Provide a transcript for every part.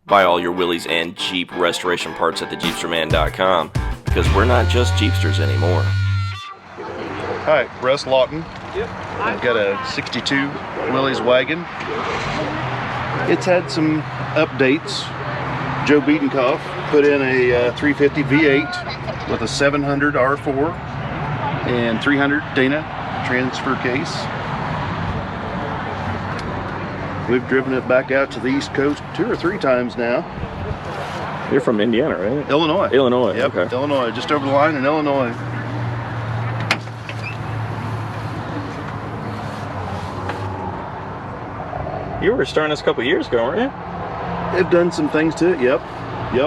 Buy all your Willys and Jeep restoration parts at JeepsterMan.com, because we're not just Jeepsters anymore. Hi, Russ, Lawton. I've got a 62 Willys Wagon. It's had some updates. Joe Biedenkopf put in a 350 V8 with a 700 R4 and 300 Dana transfer case. We've driven it back out to the East Coast 2 or 3 times now. You're from Indiana, right? Illinois. Illinois, Yep, okay. Illinois, just over the line in Illinois. You were starting this a couple years ago, weren't you? They've done some things to it, yep. We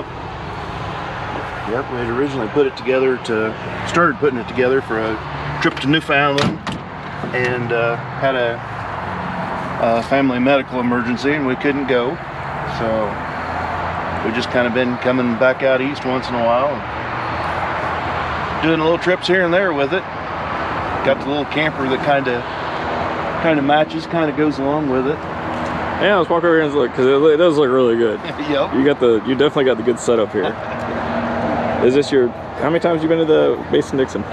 had originally started putting it together for a trip to Newfoundland, and had a family medical emergency and we couldn't go. So we just kind of been coming back out east once in a while and doing little trips here and there with it. Got the little camper that kind of matches, kind of goes along with it. Yeah, let's walk over here and look, because it does look really good. Yep. You definitely got the good setup here. Is this how many times have you been to the Mason-Dixon?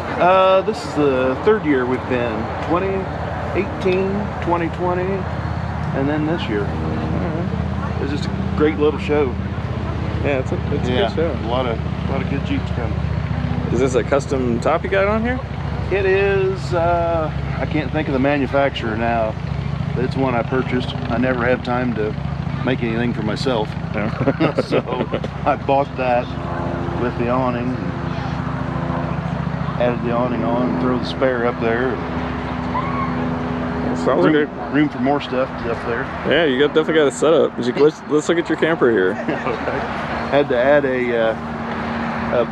This is the 3rd year we've been. 2018, 2020, and then this year. It's just a great little show. Yeah, it's a good show. A lot of good Jeeps coming. Is this a custom top you got on here? It is. I can't think of the manufacturer now. It's one I purchased. I never have time to make anything for myself. So I bought that with the awning, added the awning on, throw the spare up there. Sounds like room for more stuff up there. Yeah, you definitely got a setup. Let's look at your camper here. Had to add a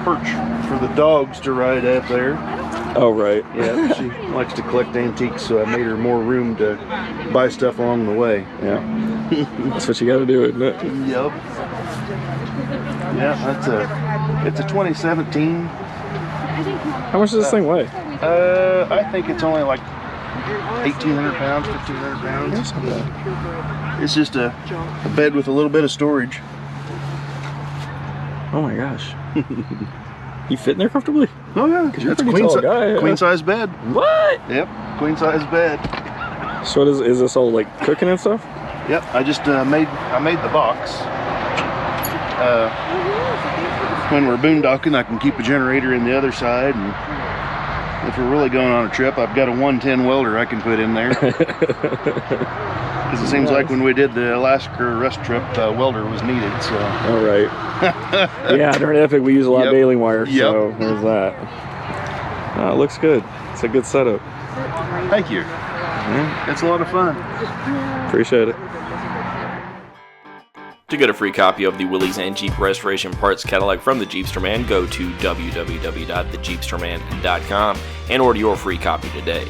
perch for the dogs to ride up there. Oh, right. Yeah, she likes to collect antiques, so I made her more room to buy stuff along the way. Yeah, that's what you got to do, isn't it? Yep. Yeah, it's a 2017. How much does this thing weigh? I think it's only like 1,800 pounds, 1,500 pounds. That's not bad. It's just a bed with a little bit of storage. Oh my gosh. You fit in there comfortably? Oh yeah, That's a queen size bed. What? Yep, queen size bed. So is this all like cooking and stuff? Yep, I just made the box. When we're boondocking, I can keep a generator in the other side, and if we're really going on a trip, I've got a 110 welder I can put in there. Because it seems like when we did the Alaska Russ trip, welder was needed. So. All right. Yeah, during Epic we use a lot of baling wire, so there's that. Oh, it looks good. It's a good setup. Thank you. Yeah. It's a lot of fun. Appreciate it. To get a free copy of the Willys and Jeep Restoration Parts catalog from the Jeepsterman, go to www.thejeepsterman.com and order your free copy today.